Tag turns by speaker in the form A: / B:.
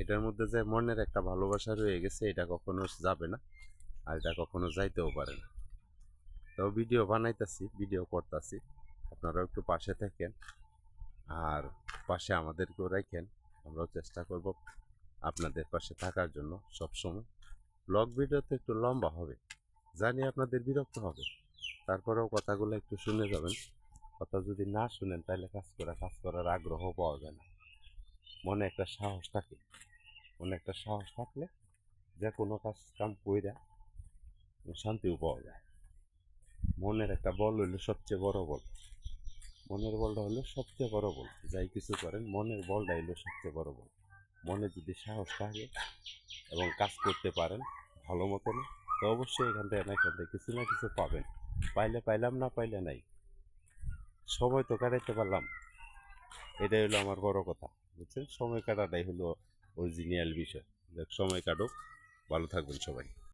A: এটার মধ্যে যে মনের একটা ভালোবাসা রয়ে গেছে, এটা কখনো যাবে না, আর এটা কখনো যাইতেও পারে না। তো ভিডিও বানাইতেছি, ভিডিও করতেছি, আপনারাও একটু পাশে থাকেন আর পাশে আমাদেরকেও রাখেন। আমরাও চেষ্টা করব আপনাদের পাশে থাকার জন্য সবসময়। ব্লগ ভিডিও তো একটু লম্বা হবে, জানি আপনাদের বিরক্ত হবে, তারপরেও কথাগুলো একটু শুনে যাবেন। কথা যদি না শুনেন তাহলে কাজ করার আগ্রহ পাওয়া যায় না। মনে একটা সাহস থাকে, মনে একটা সাহস থাকলে যে কোনো কাজ কাম কইরা শান্তিও পাওয়া যায়। মনের একটা বল হইলো সবচেয়ে বড় বল। মনের বলটা হলো সবচেয়ে বড় বল। যাই কিছু করেন মনের বলটা হলো সবচেয়ে বড় বল। মনে যদি সাহস থাকে এবং কাজ করতে পারেন ভালো মতন, তো অবশ্যই এখান থেকে না এখান থেকে কিছু না কিছু পাবেন। পাইলে পাইলাম, না পাইলে নাই। সময় তো কাটাইতে পারলাম, এটাই হলো আমার বড় কথা। বুঝছেন, সময় কাটাটাই হলো অরিজিনাল বিষয়। দেখ, সময় কাটুক, ভালো থাকবেন সবাই।